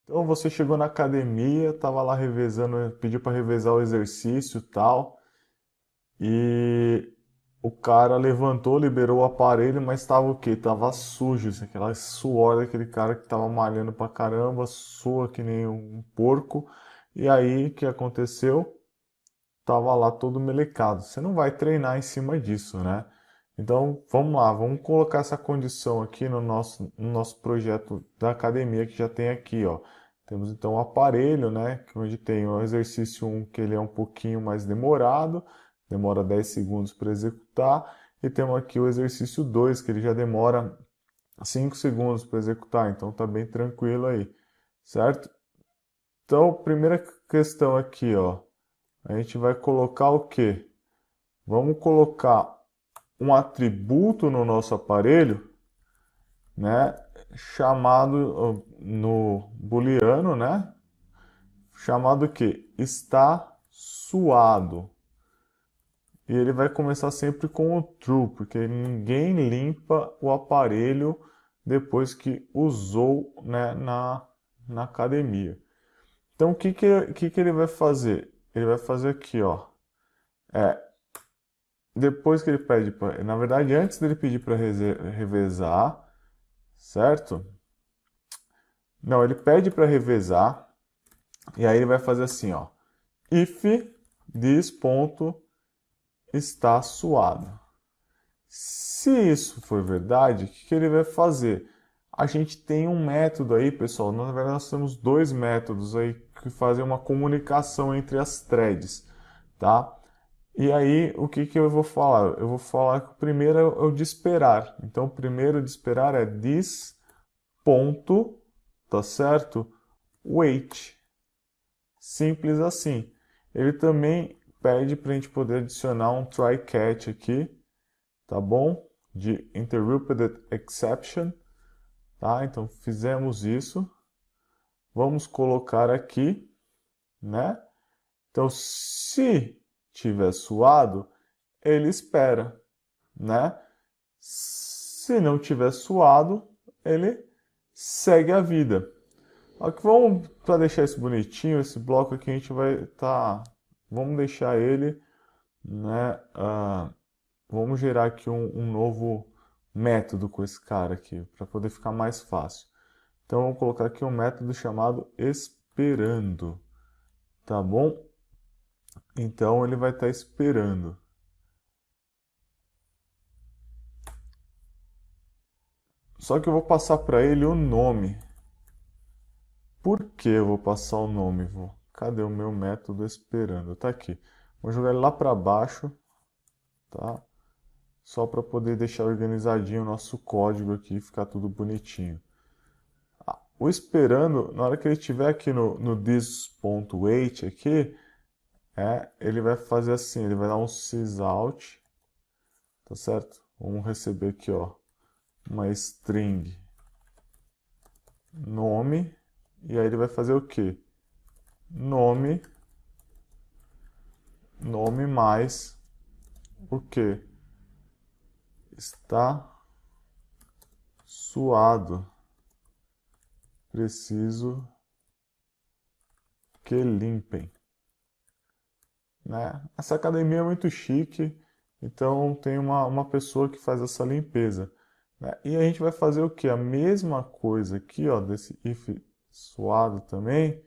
Então você chegou na academia, estava lá revezando, pediu para revezar o exercício e tal, e o cara levantou, liberou o aparelho, mas estava o quê? Tava sujo, assim, aquela suor daquele cara que estava malhando pra caramba, sua que nem um porco. E aí o que aconteceu? Tava lá todo melecado. Você não vai treinar em cima disso, né? Então, vamos lá, vamos colocar essa condição aqui no nosso projeto da academia que já tem aqui, ó. Temos então o aparelho, né, onde tem o exercício 1, que ele é um pouquinho mais demorado, demora 10 segundos para executar, e temos aqui o exercício 2, que ele já demora 5 segundos para executar, então tá bem tranquilo aí, certo? Então, primeira questão aqui, ó, a gente vai colocar o quê? Vamos colocar um atributo no nosso aparelho, né, chamado no booleano, né, chamado que está suado. E ele vai começar sempre com o true, porque ninguém limpa o aparelho depois que usou, né, na academia. Então o que ele vai fazer? Ele vai fazer aqui, ó. É, depois que ele pede para, na verdade, antes dele pedir para revezar, certo? Não, ele pede para revezar e aí ele vai fazer assim, ó. If this ponto está suado. Se isso for verdade, o que ele vai fazer? A gente tem um método aí, pessoal. Na verdade, nós temos dois métodos aí que fazem uma comunicação entre as threads, tá? E aí, o que eu vou falar? Eu vou falar que o primeiro é o de esperar. Então, o primeiro de esperar é this ponto, tá certo? Wait. Simples assim. Ele também pede para a gente poder adicionar um try catch aqui, tá bom? De interrupted exception, tá? Então fizemos isso. Vamos colocar aqui, né? Então se tiver suado, ele espera, né? Se não tiver suado, ele segue a vida. Aqui vamos, para deixar isso bonitinho, esse bloco aqui a gente vai vamos deixar ele, né? Vamos gerar aqui um novo método com esse cara aqui, para poder ficar mais fácil. Então vamos colocar aqui um método chamado esperando, tá bom? Então ele vai estar esperando. Só que eu vou passar para ele o nome. Por que eu vou passar o nome? Cadê o meu método esperando? Tá aqui. Vou jogar ele lá para baixo, tá? Só para poder deixar organizadinho o nosso código aqui e ficar tudo bonitinho. O esperando, na hora que ele estiver aqui no this.wait aqui, ele vai fazer assim, ele vai dar um sysout, tá certo? Vamos receber aqui, ó, uma string nome, e aí ele vai fazer o quê? Nome, nome mais o quê? Está suado. Preciso que limpem. Né? Essa academia é muito chique, então tem uma pessoa que faz essa limpeza. Né? E a gente vai fazer o que? A mesma coisa aqui, ó, desse if suado também,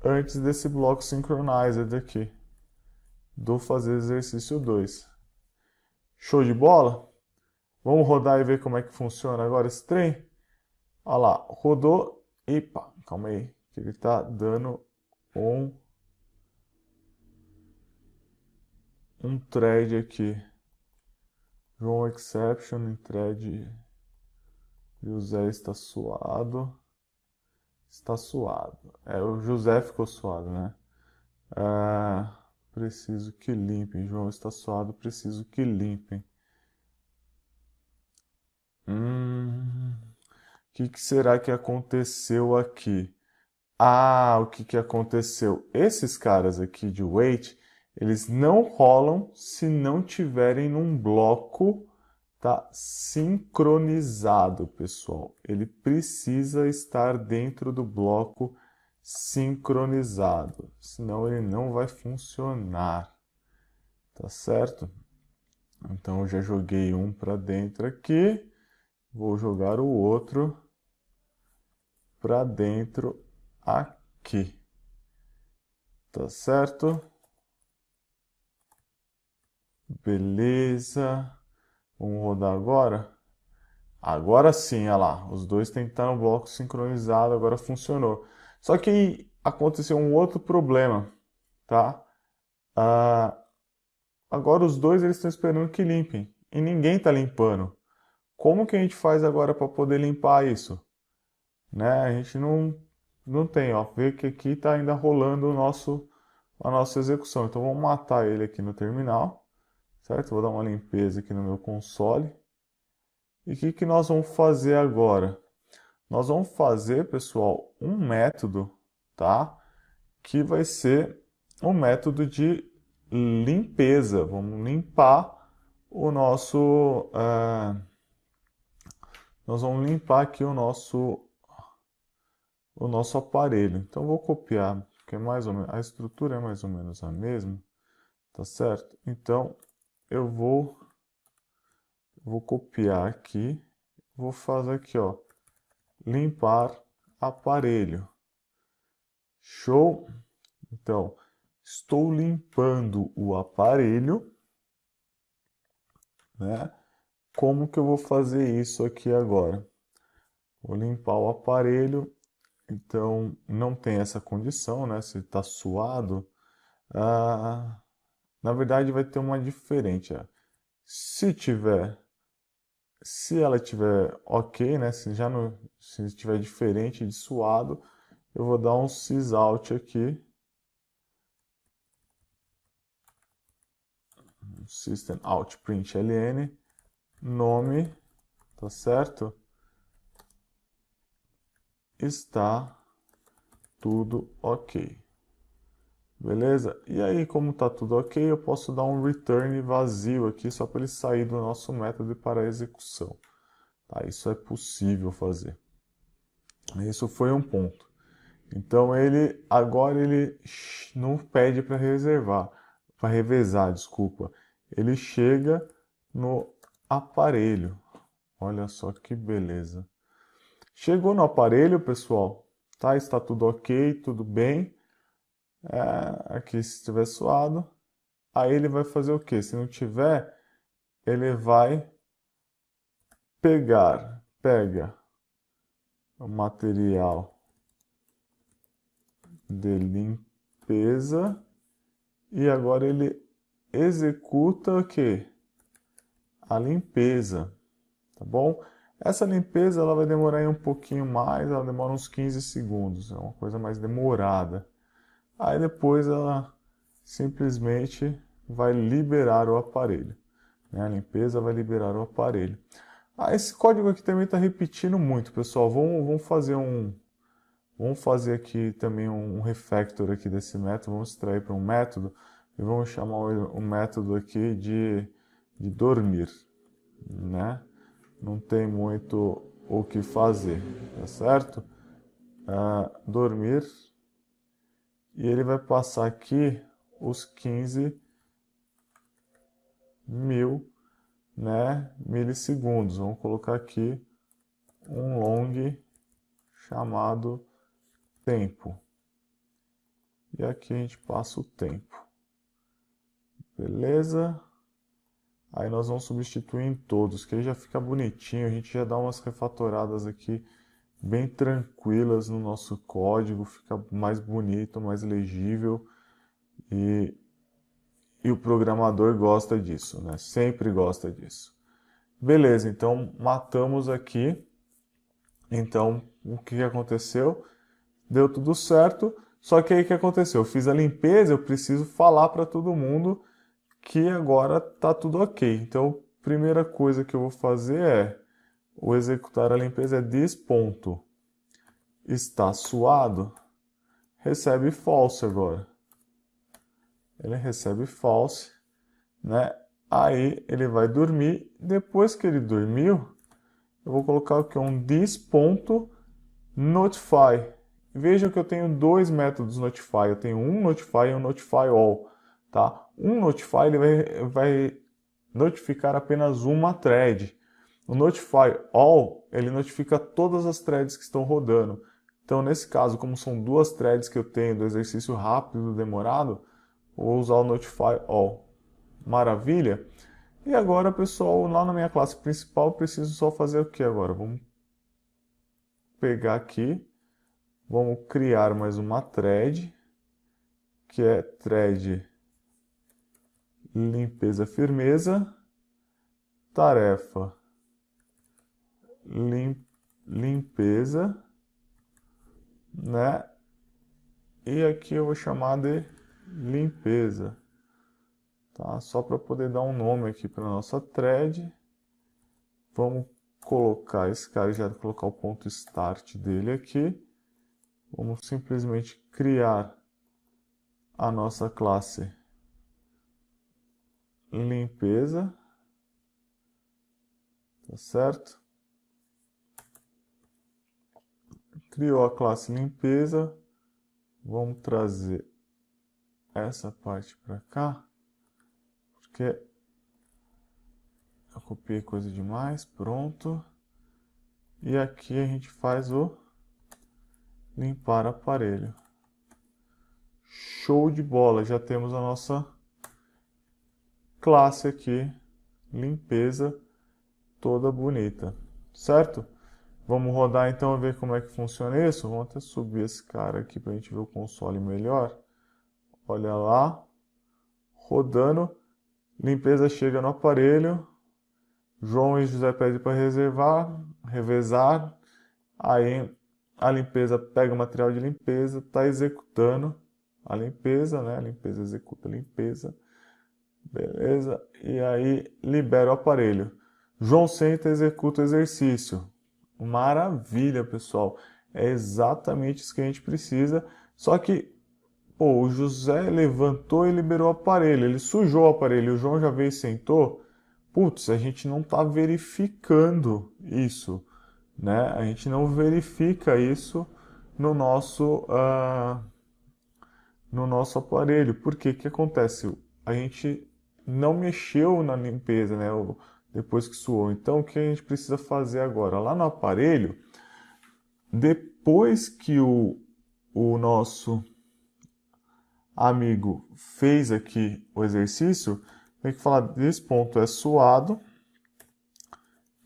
antes desse bloco synchronized aqui, do fazer exercício 2. Show de bola? Vamos rodar e ver como é que funciona agora esse trem? Olha lá, rodou. Epa, calma aí, que ele está dando um thread aqui. João exception em thread. José está suado. Está suado. O José ficou suado, né? Preciso que limpem. João está suado, preciso que limpem. O que será que aconteceu aqui? O que aconteceu? Esses caras aqui de wait, eles não rolam se não tiverem num bloco, está sincronizado, pessoal. Ele precisa estar dentro do bloco sincronizado, senão ele não vai funcionar, tá certo? Então eu já joguei um para dentro aqui, vou jogar o outro para dentro aqui, tá certo? Beleza. Vamos rodar agora? Agora sim, olha lá. Os dois têm que estar no bloco sincronizado, agora funcionou. Só que aconteceu um outro problema, tá? Agora os dois eles estão esperando que limpem e ninguém está limpando. Como que a gente faz agora para poder limpar isso? Né? A gente não tem, ó. Vê que aqui está ainda rolando a nossa execução. Então vamos matar ele aqui no terminal, certo? Vou dar uma limpeza aqui no meu console. E o que nós vamos fazer agora? Nós vamos fazer, pessoal, um método, tá? Que vai ser um método de limpeza. Vamos limpar o nosso... nós vamos limpar aqui o nosso aparelho. Então, vou copiar, porque é mais ou menos, a estrutura é mais ou menos a mesma, tá certo? Então, eu vou copiar aqui, vou fazer aqui, ó, limpar aparelho. Show? Então, estou limpando o aparelho, né? Como que eu vou fazer isso aqui agora? Vou limpar o aparelho, então não tem essa condição, né? Se está suado, na verdade vai ter uma diferente. Ó. Se ela tiver ok, né? Se estiver diferente de suado, eu vou dar um sysout aqui. System out println, nome, tá certo? Está tudo ok. Beleza? E aí, como está tudo ok, eu posso dar um return vazio aqui só para ele sair do nosso método e para a execução. Tá? Isso é possível fazer. Isso foi um ponto. Então agora ele não pede para revezar, desculpa. Ele chega no aparelho. Olha só que beleza. Chegou no aparelho, pessoal, tá? Está tudo ok, tudo bem. Aqui se estiver suado, aí ele vai fazer o que? Se não tiver, ele vai pega o material de limpeza e agora ele executa o que? A limpeza, tá bom? Essa limpeza ela vai demorar um pouquinho mais, ela demora uns 15 segundos, é uma coisa mais demorada. Aí depois ela simplesmente vai liberar o aparelho. Né? A limpeza vai liberar o aparelho. Esse código aqui também está repetindo muito, pessoal. Vamos fazer aqui também um refactor aqui desse método. Vamos extrair para um método e vamos chamar o método aqui de dormir. Né? Não tem muito o que fazer, tá certo? Dormir. E ele vai passar aqui os 15.000, né, milissegundos. Vamos colocar aqui um long chamado tempo. E aqui a gente passa o tempo. Beleza? Aí nós vamos substituir em todos, que aí já fica bonitinho. A gente já dá umas refatoradas aqui bem tranquilas no nosso código. Fica mais bonito, mais legível. E o programador gosta disso, né? Sempre gosta disso. Beleza, então matamos aqui. Então, o que aconteceu? Deu tudo certo, só que aí o que aconteceu? Eu fiz a limpeza, eu preciso falar para todo mundo que agora tá tudo ok. Então, a primeira coisa que eu vou fazer é o executar a limpeza é this ponto. Está suado, recebe false agora. Ele recebe false, né? Aí ele vai dormir. Depois que ele dormiu, eu vou colocar aqui um this.notify. Veja que eu tenho dois métodos notify. Eu tenho um notify e um notify all. Tá? Um notify ele vai notificar apenas uma thread. O notify all ele notifica todas as threads que estão rodando. Então, nesse caso, como são duas threads que eu tenho do exercício rápido e do demorado, vou usar o notify all. Maravilha? E agora, pessoal, lá na minha classe principal, eu preciso só fazer o que agora? Vamos pegar aqui, vamos criar mais uma thread, que é thread limpeza firmeza, tarefa limpeza, né? E aqui eu vou chamar de limpeza, tá? Só para poder dar um nome aqui para nossa thread. Vamos colocar esse cara, já colocar o ponto start dele aqui. Vamos simplesmente criar a nossa classe limpeza, tá certo? Criou a classe limpeza, vamos trazer essa parte para cá, porque eu copiei coisa demais, pronto. E aqui a gente faz o limpar aparelho. Show de bola, já temos a nossa classe aqui, limpeza, toda bonita, certo? Vamos rodar então e ver como é que funciona isso. Vamos até subir esse cara aqui para a gente ver o console melhor. Olha lá, rodando, limpeza chega no aparelho, João e José pedem para revezar, aí a limpeza pega o material de limpeza, está executando a limpeza, né? A limpeza executa a limpeza, beleza? E aí libera o aparelho. João senta e executa o exercício. Maravilha, pessoal. É exatamente isso que a gente precisa. Só que, pô, o José levantou e liberou o aparelho. Ele sujou o aparelho. O João já veio e sentou. Putz, a gente não está verificando isso, né? A gente não verifica isso no nosso aparelho. Por quê? O que acontece? A gente não mexeu na limpeza, né? Depois que suou. Então, o que a gente precisa fazer agora? Lá no aparelho, depois que o nosso amigo fez aqui o exercício, tem que falar desse ponto é suado,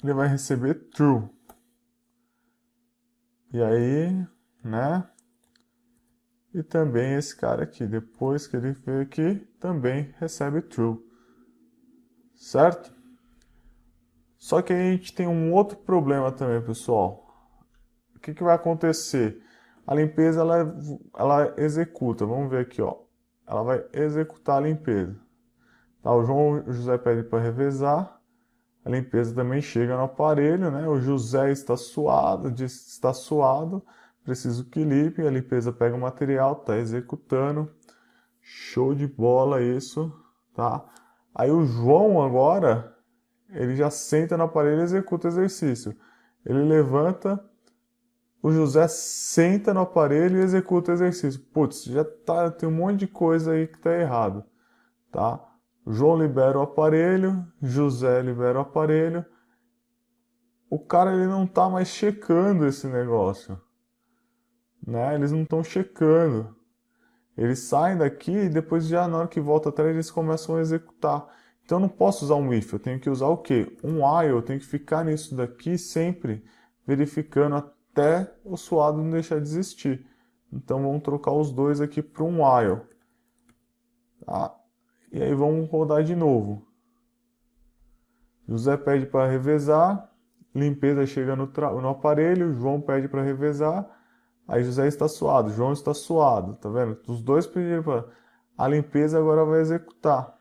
ele vai receber true. E aí, né? E também esse cara aqui, depois que ele veio aqui, também recebe true. Certo? Só que a gente tem um outro problema também, pessoal. O que vai acontecer? A limpeza ela executa. Vamos ver aqui, ó. Ela vai executar a limpeza. Tá, o João e o José pedem para revezar. A limpeza também chega no aparelho, né? O José está suado, diz que está suado, preciso que limpe. A limpeza pega o material, está executando. Show de bola isso, tá? Aí o João agora, ele já senta no aparelho e executa o exercício. Ele levanta, o José senta no aparelho e executa o exercício. Putz, já tá, tem um monte de coisa aí que está errado, tá? João libera o aparelho, José libera o aparelho. O cara ele não está mais checando esse negócio, né? Eles não estão checando. Eles saem daqui e depois já na hora que volta atrás eles começam a executar. Então eu não posso usar um if, eu tenho que usar o quê? Um while, eu tenho que ficar nisso daqui sempre verificando até o suado não deixar de existir. Então vamos trocar os dois aqui para um while. Tá? E aí vamos rodar de novo. José pede para revezar, limpeza chega no aparelho, João pede para revezar, aí José está suado, João está suado, tá vendo? Os dois pediram para... A limpeza agora vai executar,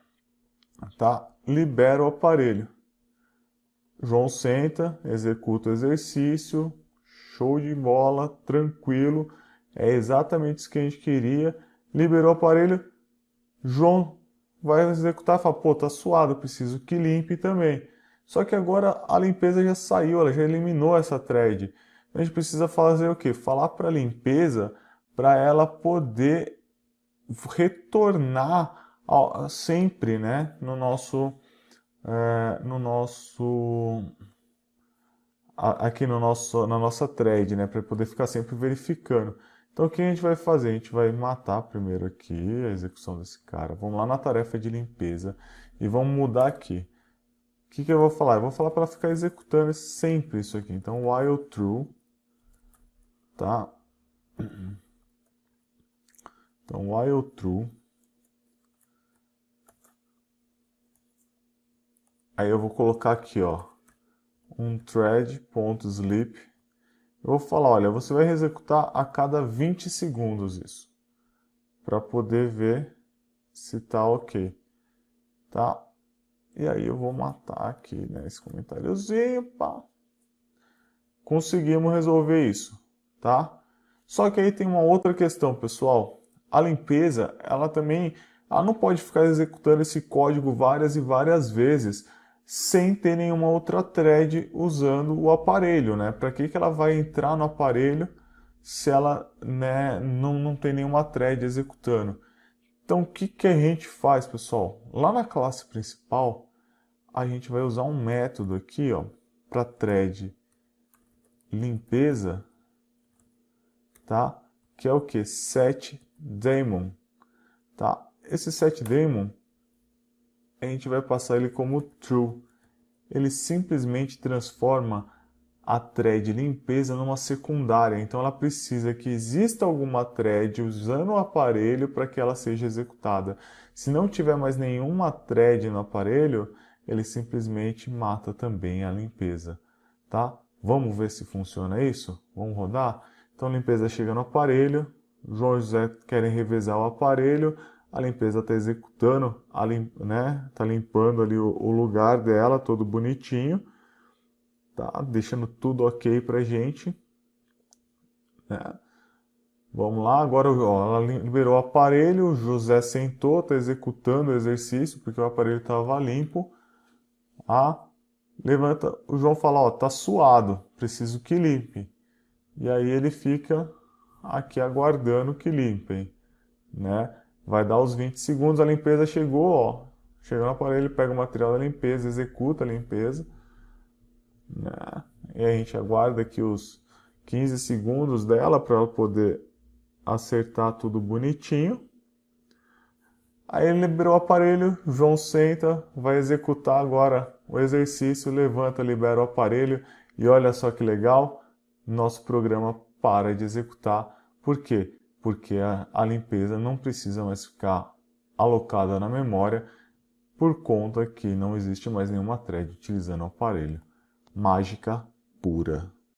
tá? Libera o aparelho. João senta, executa o exercício, show de bola, tranquilo, é exatamente isso que a gente queria. Liberou o aparelho, João vai executar e fala, pô, tá suado, preciso que limpe também. Só que agora a limpeza já saiu, ela já eliminou essa thread. A gente precisa fazer o quê? Falar para a limpeza para ela poder retornar sempre, né, aqui na nossa thread, né, para poder ficar sempre verificando. Então o que a gente vai fazer? A gente vai matar primeiro aqui a execução desse cara. Vamos lá na tarefa de limpeza e vamos mudar aqui. O que eu vou falar? Eu vou falar para ela ficar executando sempre isso aqui. Então while true, tá? Então while true. Aí eu vou colocar aqui, ó, um thread.sleep. Eu vou falar, olha, você vai executar a cada 20 segundos isso, para poder ver se tá ok, tá? E aí eu vou matar aqui, né, esse comentáriozinho, pá. Conseguimos resolver isso, tá? Só que aí tem uma outra questão, pessoal. A limpeza, ela não pode ficar executando esse código várias e várias vezes sem ter nenhuma outra thread usando o aparelho, né? Para que ela vai entrar no aparelho se ela, né, não tem nenhuma thread executando? Então, o que a gente faz, pessoal? Lá na classe principal, a gente vai usar um método aqui, ó, para thread limpeza, tá? Que é o que? setDaemon, tá? Esse setDaemon, a gente vai passar ele como true. Ele simplesmente transforma a thread limpeza numa secundária. Então ela precisa que exista alguma thread usando o aparelho para que ela seja executada. Se não tiver mais nenhuma thread no aparelho, ele simplesmente mata também a limpeza, tá? Vamos ver se funciona isso? Vamos rodar? Então a limpeza chega no aparelho, João e José querem revezar o aparelho, a limpeza está executando, né? Tá limpando ali o lugar dela, todo bonitinho, tá? Deixando tudo ok pra gente, né? Vamos lá, agora ó, ela liberou o aparelho, o José sentou, está executando o exercício, porque o aparelho estava limpo. Levanta, o João fala, ó, tá suado, preciso que limpe. E aí ele fica aqui aguardando que limpem, né? Vai dar os 20 segundos, a limpeza chegou, ó. Chegou no aparelho, pega o material da limpeza, executa a limpeza, né? E a gente aguarda aqui os 15 segundos dela para ela poder acertar tudo bonitinho. Aí ele liberou o aparelho, João senta, vai executar agora o exercício, levanta, libera o aparelho e olha só que legal, nosso programa para de executar. Por quê? Porque a limpeza não precisa mais ficar alocada na memória por conta que não existe mais nenhuma thread utilizando o aparelho. Mágica pura.